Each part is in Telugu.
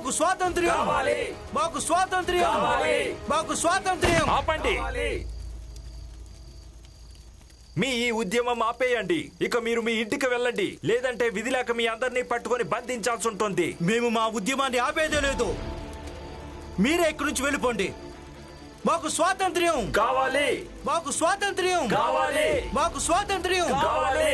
మాకు స్వాతంత్ర్యం కావాలి, మాకు స్వాతంత్ర్యం కావాలి, మాకు స్వాతంత్ర్యం. ఆపండి. మీ ఈ ఉద్యమం ఆపేయండి. ఇక మీరు మీ ఇంటికి వెళ్ళండి, లేదంటే విధి లేక మీ అందరినీ పట్టుకొని బంధించాల్సి ఉంటుంది. మేము మా ఉద్యమాన్ని ఆపేదే లేదు. మీరే ఇక్కడి నుంచి వెళ్ళిపోండి. మాకు స్వాతంత్ర్యం కావాలి, మాకు స్వాతంత్ర్యం కావాలి, మాకు స్వాతంత్ర్యం కావాలి.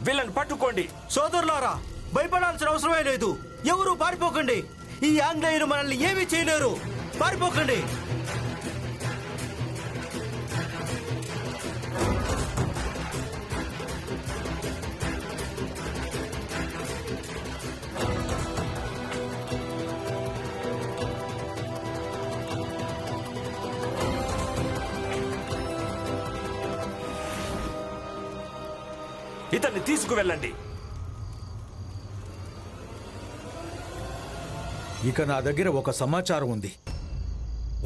వీళ్ళని పట్టుకోండి. సోదరులారా, భయపడాల్సిన అవసరమే లేదు. ఎవరు పారిపోకండి. ఈ ఆంగ్లేయులు మనల్ని ఏమీ చేయలేరు. పారిపోకండి. ఇతన్ని తీసుకువెళ్ళండి. ఇక నా దగ్గర ఒక సమాచారం ఉంది.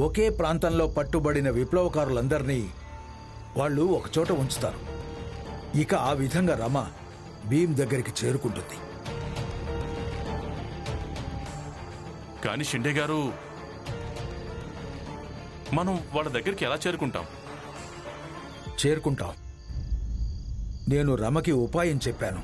ఒకే ప్రాంతంలో పట్టుబడిన విప్లవకారులందరినీ వాళ్ళు ఒకచోట ఉంచుతారు. ఇక ఆ విధంగా రమ భీమ్ దగ్గరికి చేరుకుంటుంది. కానీ షిండే గారు, మనం వాళ్ళ దగ్గరికి ఎలా చేరుకుంటాం? చేరుకుంటాం. నేను రమకి ఉపాయం చెప్పాను.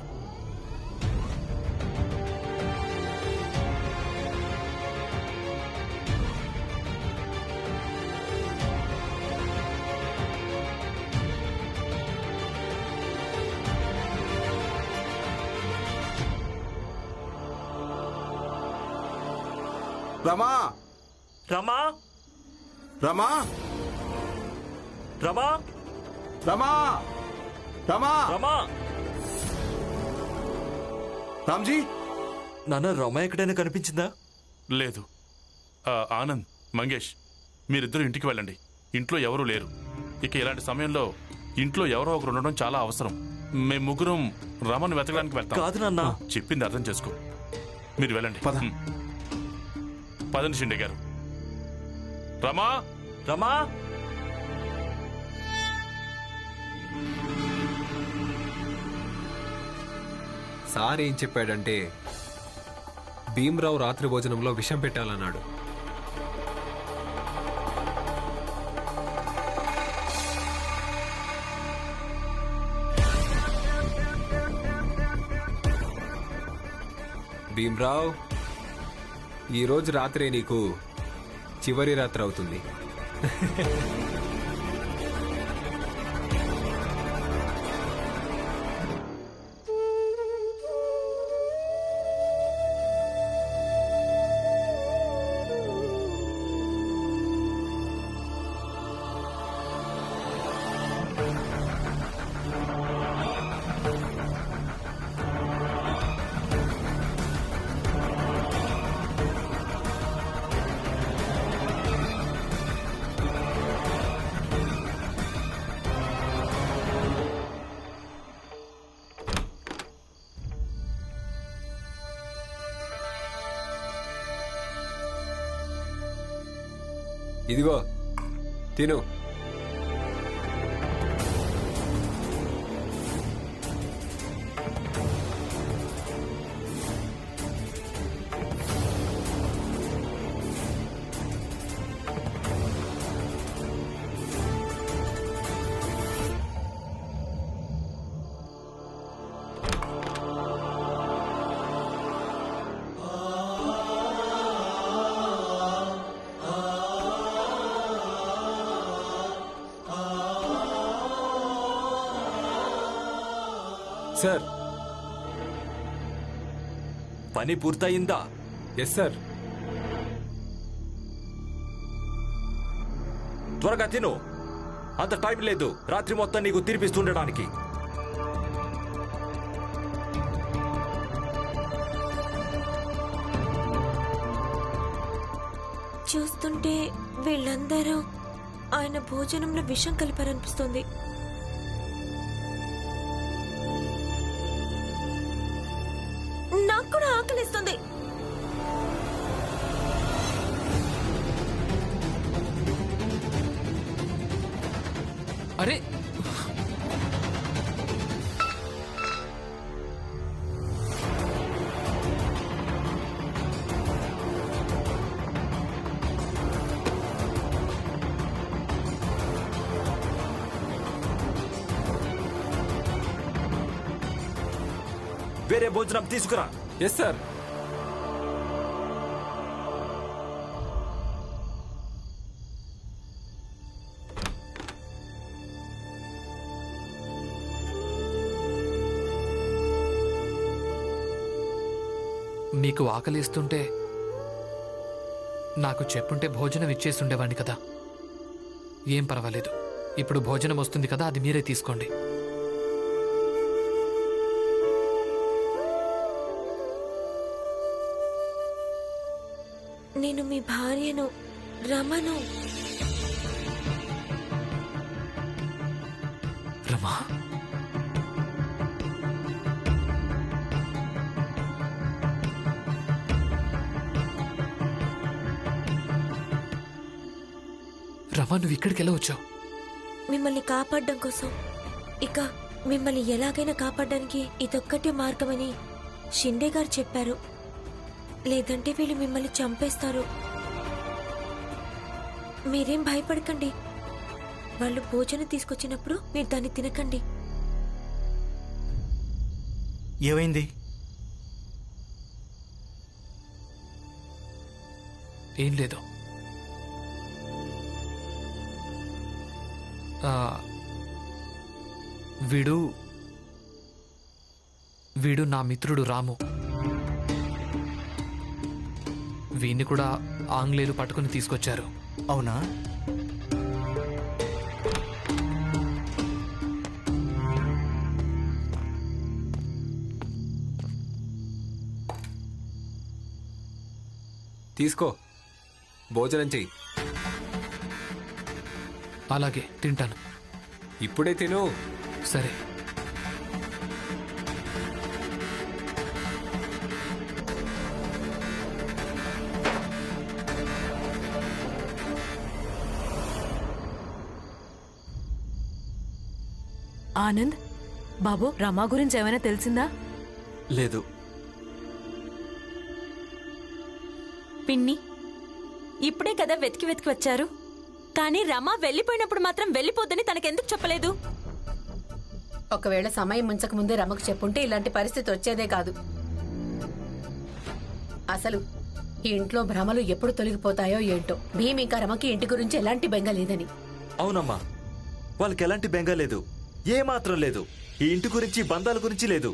రమా, రమా, రమా, రమా, రమా, రమా, రమా. రామ్జీ, నాన్న, రమ ఎక్కడైనా కనిపించిందా? లేదు. ఆనంద్, మంగేష్, మీరిద్దరూ ఇంటికి వెళ్ళండి. ఇంట్లో ఎవరూ లేరు. ఇక ఇలాంటి సమయంలో ఇంట్లో ఎవరో ఒకరు ఉండడం చాలా అవసరం. మేము ముగ్గురం రమను వెతకడానికి వెళ్తాం. కాదు నాన్న, చెప్పింది అర్థం చేసుకో. మీరు వెళ్ళండి. పదండి షిండే గారు. రమా, రమా. సార్ ఏం చెప్పాడంటే భీమ్రావు రాత్రి భోజనంలో విషం పెట్టాలన్నాడు. భీమ్రావ్, ఈరోజు రాత్రే నీకు చివరి రాత్రి అవుతుంది. ఇదిగో తిను. సార్, పని పూర్తయిందా? Yes sir. త్వరగా తిను. అంత టైం లేదు రాత్రి మొత్తం నీకు తినిపిస్తుండడానికి. చూస్తుంటే వీళ్ళందరూ ఆయన భోజనంలో విషం కలిపారనిపిస్తుంది. నాకు కూడా ఆకలిస్తుంది. అరే, వేరే భోజనం తీసుకురా. Yes sir. మీకు ఆకలిస్తుంటే నాకు చెప్పుంటే భోజనం ఇచ్చేసి ఉండేవాడిని కదా. ఏం పర్వాలేదు, ఇప్పుడు భోజనం వస్తుంది కదా, అది మీరే తీసుకోండి. నేను మీ భార్యను, రమను. రమా, రమా, నువ్వు ఇక్కడికి ఎలా వచ్చావు? మిమ్మల్ని కాపాడడం కోసం. ఇక మిమ్మల్ని ఎలాగైనా కాపాడడానికి ఇదొక్కటే మార్గమని షిండే గారు చెప్పారు. లేదంటే వీళ్ళు మిమ్మల్ని చంపేస్తారు. మీరేం భయపడకండి. వాళ్ళు భోజనం తీసుకొచ్చినప్పుడు మీరు దాన్ని తినకండి. ఏమైంది? ఏం లేదు. వీడు నా మిత్రుడు రాము. వీణ్ణి కూడా ఆంగ్లేయులు పట్టుకుని తీసుకొచ్చారు. అవునా? తీసుకో, భోజనం చెయ్యి. అలాగే, తింటాను. ఇప్పుడే తిను. సరే. ఆనంద్ బాబు, రమా గురించి ఏమైనా తెలిసిందా? లేదు. పిన్ని, ఇప్పుడే కదా వెతికి వెతికి వచ్చారు. కానీ రమా వెళ్ళిపోయినప్పుడు మాత్రం వెళ్ళిపోద్దని తనకెందుకు చెప్పలేదు? ఒకవేళ సమయం ముంచక ముందే రమకు చెప్పుంటే ఇలాంటి పరిస్థితి వచ్చేదే కాదు. అసలు ఈ ఇంట్లో భ్రమలు ఎప్పుడు తొలగిపోతాయో ఏంటో. భీమ్ ఇంకా రమకి ఇంటి గురించి ఎలాంటి బెంగ లేదని. అవునమ్మా, వాళ్ళకి ఎలాంటి బెంగ లేదు, ఏమాత్రం లేదు. ఈ ఇంటి గురించి, బంధాల గురించి లేదు.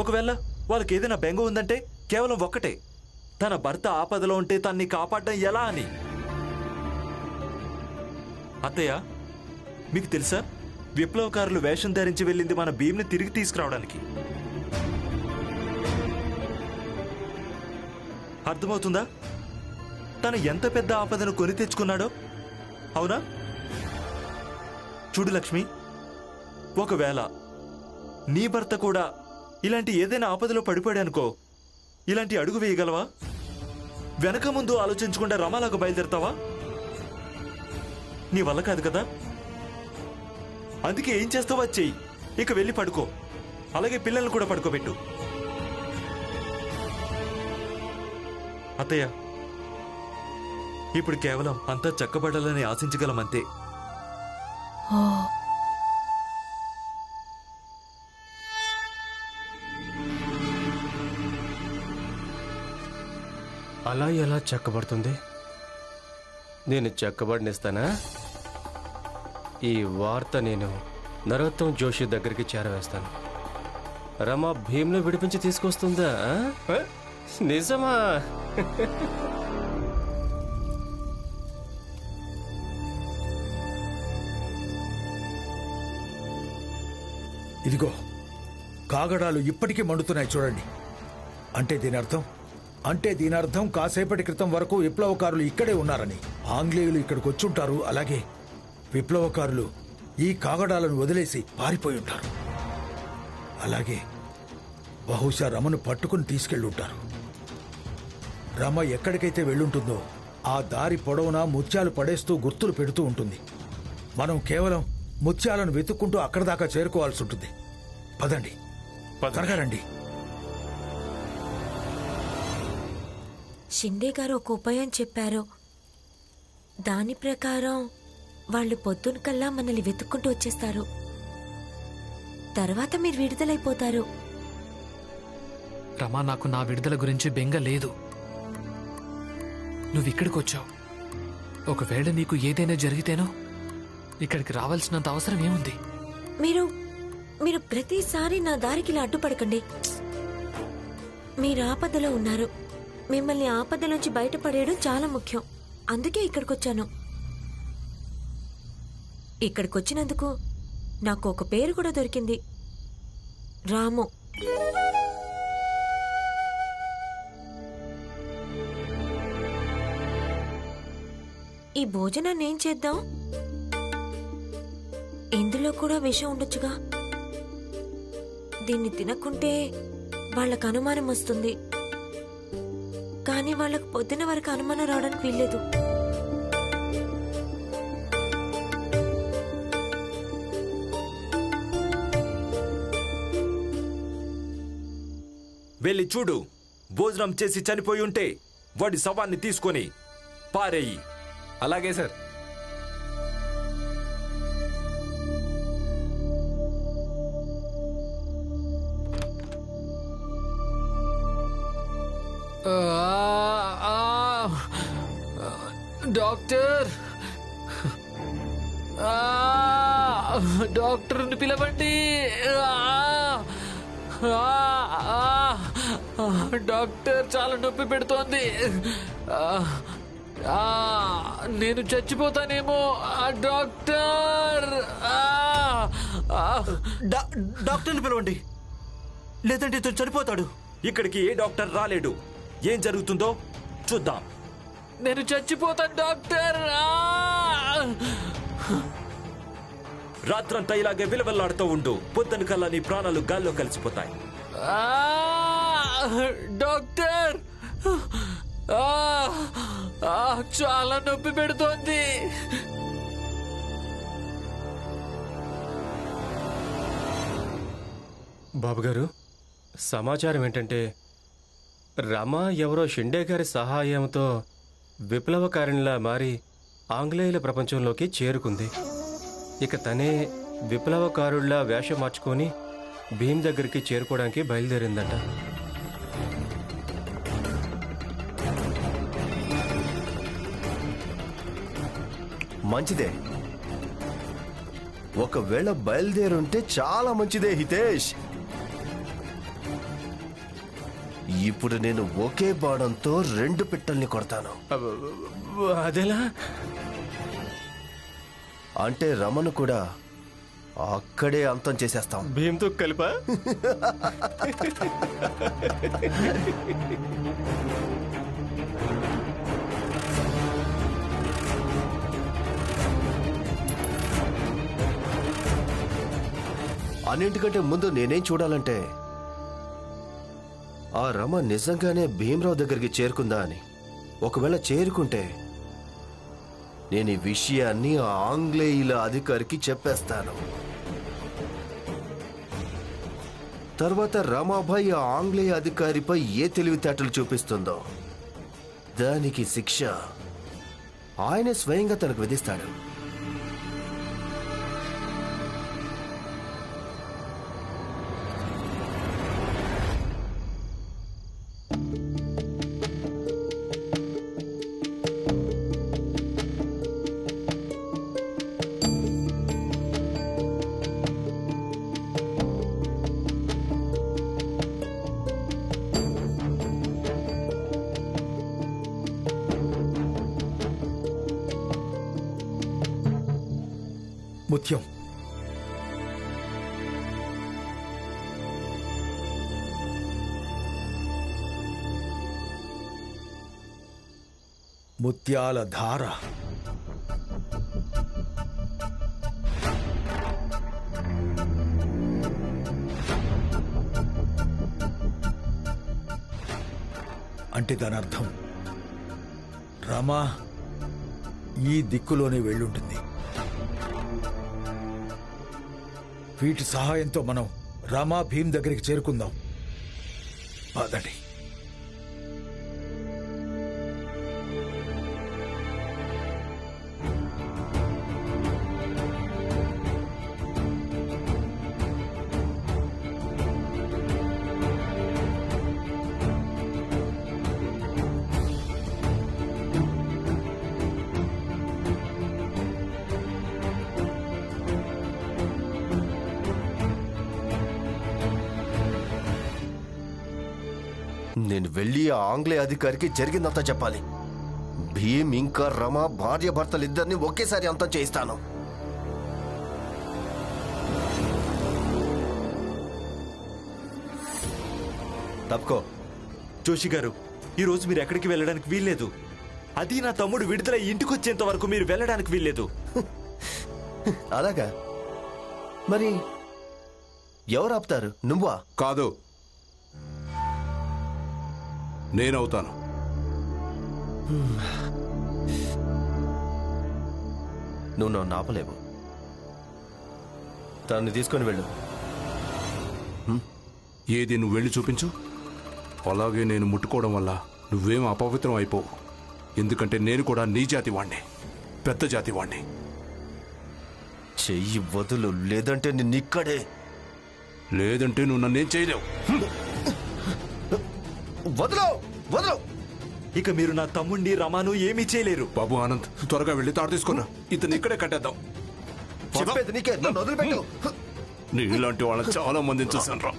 ఒకవేళ వాళ్ళకి ఏదైనా బెంగ ఉందంటే కేవలం ఒక్కటే, తన భర్త ఆపదలో ఉంటే తన్ని కాపాడడం ఎలా అని. అత్తయ్య, మీకు తెలుసా, విప్లవకారులు వేషం ధరించి వెళ్ళింది మన భీమ్ని తిరిగి తీసుకురావడానికి. అర్థమవుతుందా? తను ఎంత పెద్ద ఆపదను కొని తెచ్చుకున్నాడో. అవునా? చూడు లక్ష్మి, ఒకవేళ నీ భర్త కూడా ఇలాంటి ఏదైనా ఆపదలో పడిపోయాడనుకో, ఇలాంటి అడుగు వేయగలవా? వెనక ముందు ఆలోచించకుండా రమాలాగా బయలుదేరతావా? నీ వల్ల కాదు కదా. అందుకే ఏం చేస్తావో చెయ్యి. ఇక వెళ్ళి పడుకో. అలాగే పిల్లల్ని కూడా పడుకోబెట్టు. అత్తయ్య, ఇప్పుడు కేవలం అంతా చక్కబడాలని ఆశించగలమంతే. అలా ఎలా చెక్కబడుతుంది? నేను చెక్కబడినిస్తానా? ఈ వార్త నేను నరోత్తం జోషి దగ్గరికి చేరవేస్తాను. రమా భీమ్ను విడిపించి తీసుకొస్తుందా? నిజమా? ఇదిగో కాగడాలు ఇప్పటికీ మండుతున్నాయి చూడండి. అంటే దీని అర్థం కాసేపటి క్రితం వరకు విప్లవకారులు ఇక్కడే ఉన్నారని. ఆంగ్లేయులు ఇక్కడికి వచ్చుంటారు. అలాగే విప్లవకారులు ఈ కాగడాలను వదిలేసి పారిపోయి ఉంటారు. అలాగే బహుశా రమను పట్టుకుని తీసుకెళ్ళి ఉంటారు. రమ ఎక్కడికైతే వెళ్ళుంటుందో ఆ దారి పొడవునా ముత్యాలు పడేస్తూ గుర్తులు పెడుతూ ఉంటుంది. మనం కేవలం ముత్యాలను వెతుక్కుంటూ అక్కడి దాకా చేరుకోవాల్సి ఉంటుంది. పదండి, త్వరగా రండి. షిండే గారు ఒక ఉపాయం చెప్పారు. దాని ప్రకారం వాళ్ళు పొద్దునకల్లా మనల్ని వెతుక్కుంటూ వచ్చేస్తారు. తర్వాత మీరు విడుదలైపోతారు. రమా, నాకు నా విడుదల గురించి బెంగ లేదు. నువ్వు ఇక్కడికి వచ్చావు. ఒకవేళ నీకు ఏదైనా జరిగితేనో ఇక్కడికి రావాల్సినంత అవసరం ఏముంది? మీరు ప్రతిసారి నా దారికి ఇలా అడ్డుపడకండి. మీరు ఆపదలో ఉన్నారు. మిమ్మల్ని ఆపద నుంచి బయటపడేయడం చాలా ముఖ్యం. అందుకే ఇక్కడికొచ్చాను. ఇక్కడికొచ్చినందుకు నాకు ఒక పేరు కూడా దొరికింది, రాము. ఈ భోజనాన్ని ఏం చేద్దాం? ఇందులో కూడా విషం ఉండొచ్చుగా. దీన్ని తినకుంటే వాళ్ళకు అనుమానం వస్తుంది. కానీ వాళ్ళకు పొద్దున వరకు అనుమానం రావడానికి వీల్లేదు. వెళ్ళి చూడు. భోజనం చేసి చనిపోయి ఉంటే వాడి శవాన్ని తీసుకొని పారేయి. అలాగే సార్. డాక్టర్, డాక్టర్ని పిలవండి. డాక్టర్, చాలా నొప్పి పెడుతోంది. నేను చచ్చిపోతానేమో. డాక్టర్, డాక్టర్ని పిలవండి, లేదంటే ఇతను చనిపోతాడు. ఇక్కడికి ఏ డాక్టర్ రాలేడు. ఏం జరుగుతుందో చూద్దాం. నేను చచ్చిపోతాను డాక్టర్. రాత్రంతా ఇలాగే విలవెల్లాడుతూ ఉండు. పొద్దున కల్లా నీ ప్రాణాలు గాల్లో కలిసిపోతాయి. డాక్టర్, చాలా నొప్పి పెడుతోంది. బాబుగారు, సమాచారం ఏంటంటే రమ ఎవరో షిండే గారి సహాయంతో విప్లవకారిణిలా మారి ఆంగ్లేయుల ప్రపంచంలోకి చేరుకుంది. ఇక తనే విప్లవకారుల్లా వేషం మార్చుకొని భీమ్ దగ్గరికి చేరుకోవడానికి బయలుదేరిందట. మంచిదే. ఒకవేళ బయలుదేరుంటే చాలా మంచిదే హితేష్. ఇప్పుడు నేను ఒకే బాణంతో 2 పిట్టల్ని కొడతాను. అదేలా? అంటే రమను కూడా అక్కడే అంతం చేసేస్తాం. భీమ్తో కలిపా? అన్నింటికంటే ముందు నేనేం చూడాలంటే ఆ రమ నిజంగానే భీమరావు దగ్గరికి చేరుకుందా అని. ఒకవేళ చేరుకుంటే నేను ఈ విషయాన్ని ఆ ఆంగ్లేయుల అధికారికి చెప్పేస్తాను. తర్వాత రమాబాయి ఆ ఆంగ్లేయ అధికారిపై ఏ తెలివితేటలు చూపిస్తుందో దానికి శిక్ష ఆయన స్వయంగా తనకు విధిస్తాడు. ముత్యం, ముత్యాల ధార. అంటే దాని అర్థం రమా ఈ దిక్కులోనే వెళ్ళుంటుంది. వీటి సహాయంతో మనం రామా భీమ్ దగ్గరికి చేరుకుందాం. పదండి. నేను వెళ్ళి ఆ ఆంగ్లేయ అధికారికి జరిగిందంతా చెప్పాలి. భీమ్ ఇంకా రమ భార్య భర్తలిద్దరిని ఒకేసారి అంతం చేయిస్తాను. తప్పుకో. జోషి గారు, ఈ రోజు మీరు ఎక్కడికి వెళ్ళడానికి వీల్లేదు. అది నా తమ్ముడు విడుదల ఇంటికి వచ్చేంత వరకు మీరు వెళ్ళడానికి వీల్లేదు. అలాగా? మరి ఎవరు ఆపుతారు? నువ్వా? కాదు, నేనవుతాను. నువ్వు నన్ను ఆపలేవు. తనని తీసుకొని వెళ్ళు. ఏది నువ్వు వెళ్ళి చూపించు. అలాగే నేను ముట్టుకోవడం వల్ల నువ్వేం అపవిత్రం అయిపోవు. ఎందుకంటే నేను కూడా నీ జాతి వాణ్ణి, పెద్ద జాతి వాణ్ణి. చెయ్యి వదులు, లేదంటే నిన్నిక్కడే. లేదంటే నువ్వు నన్నేం చేయలేవు. వదులు, వదులు. ఇక మీరు నా తమ్ముడిని రమాను ఏమీ చేయలేరు. బాబు ఆనంద్, త్వరగా వెళ్ళి తాడు తీసుకున్నా. ఇతను ఇక్కడే కట్టేద్దాం. చెప్పేది నీకే, నన్ను వదిలిపెట్టు. నీలాంటి వాళ్ళని చాలా మందిని చూశాను రా.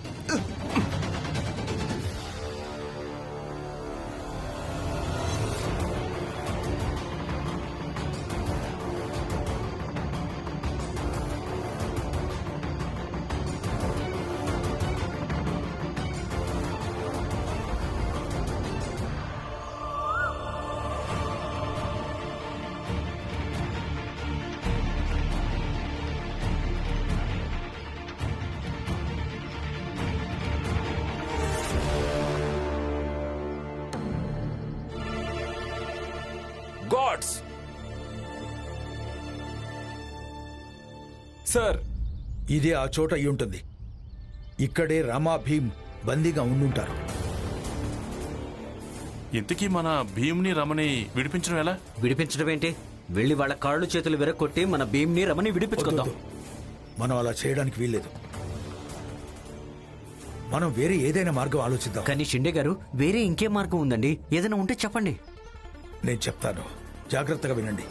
గాడ్స్ సార్, ఇదే ఆ చోట అయి ఉంటుంది. ఇక్కడే రమా భీమ్ బందీగా ఉండుంటారు. ఇంతకీ మన భీమ్ని రమని విడిపించడం ఎలా? విడిపించడం ఏంటి? వెళ్ళి వాళ్ళ కాళ్ళు చేతులు విరగొట్టి మన భీమ్ని రమని విడిపించుకుందాం. మనం అలా చేయడానికి వీల్లేదు. మనం వేరే ఏదైనా మార్గం ఆలోచిద్దాం. కానీ షిండే గారు, వేరే ఇంకే మార్గం ఉందండి. ఏదైనా ఉంటే చెప్పండి. నేను చెప్తాను, జాగ్రత్తగా వినండి.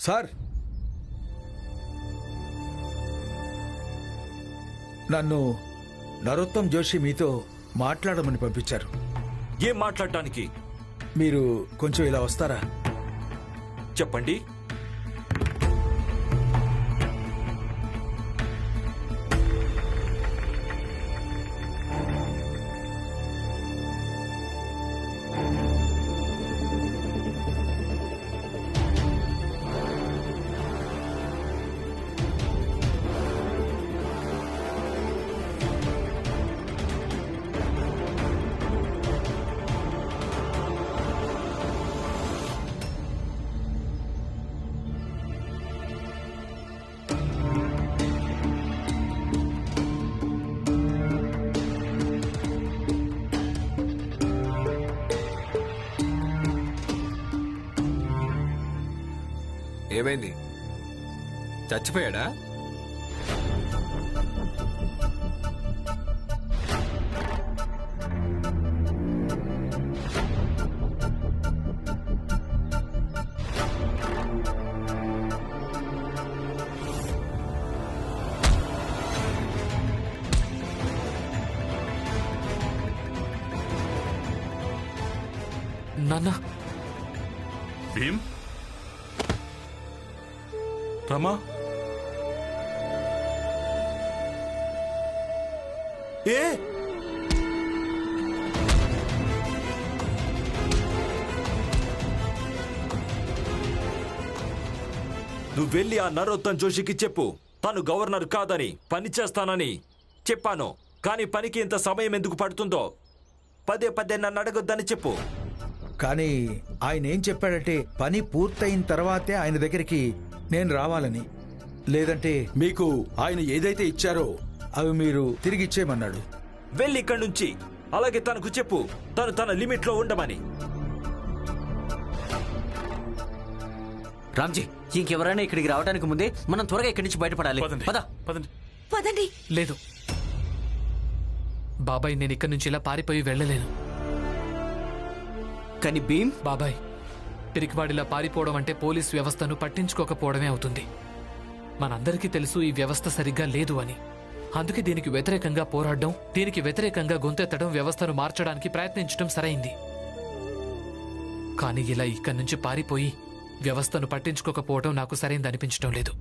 సార్, నన్ను నరోత్తం జోషి మీతో మాట్లాడమని పంపించారు. ఏం మాట్లాడటానికి? మీరు కొంచెం ఇలా వస్తారా? చెప్పండి. ఏమైంది? చచ్చిపోయాడా? నాన్న, భీమ్, రమా, ఏ నువ్వు వెళ్ళి ఆ నరోత్తం జోషికి చెప్పు, తను గవర్నర్ కాదని, పని చేస్తానని చెప్పాను. కానీ పనికి ఇంత సమయం ఎందుకు పడుతుందో పదే పదే నన్ను అడగొద్దని చెప్పు. కానీ ఆయన ఏం చెప్పాడంటే, పని పూర్తయిన తర్వాతే ఆయన దగ్గరికి నేను రావాలని, లేదంటే మీకు ఆయన ఏదైతే ఇచ్చారో అవి మీరు తిరిగి ఇచ్చేయమన్నాడు. వెళ్ళి ఇక్కడి నుంచి. అలాగే తనకు చెప్పు, తను తన లిమిట్లో ఉండమని. రామ్జీ, ఇంకెవరైనా ఇక్కడికి రావడానికి ముందే మనం త్వరగా ఇక్కడి నుంచి బయటపడాలి. పద. పదండి. లేదు, బాబాయ్ నేను ఇక్కడి నుంచి ఇలా పారిపోయి వెళ్ళలేను. కానీ భీమ్ బాబాయ్, పిరికివాడిలా పారిపోవడం అంటే పోలీస్ వ్యవస్థను పట్టించుకోకపోవడమే అవుతుంది. మనందరికీ తెలుసు ఈ వ్యవస్థ సరిగ్గా లేదు అని. అందుకే దీనికి వ్యతిరేకంగా పోరాడడం, దీనికి వ్యతిరేకంగా గొంతెత్తడం, వ్యవస్థను మార్చడానికి ప్రయత్నించడం సరైంది. కానీ ఇలా ఇక్కడి నుంచి పారిపోయి వ్యవస్థను పట్టించుకోకపోవడం నాకు సరైంది అనిపించడం లేదు.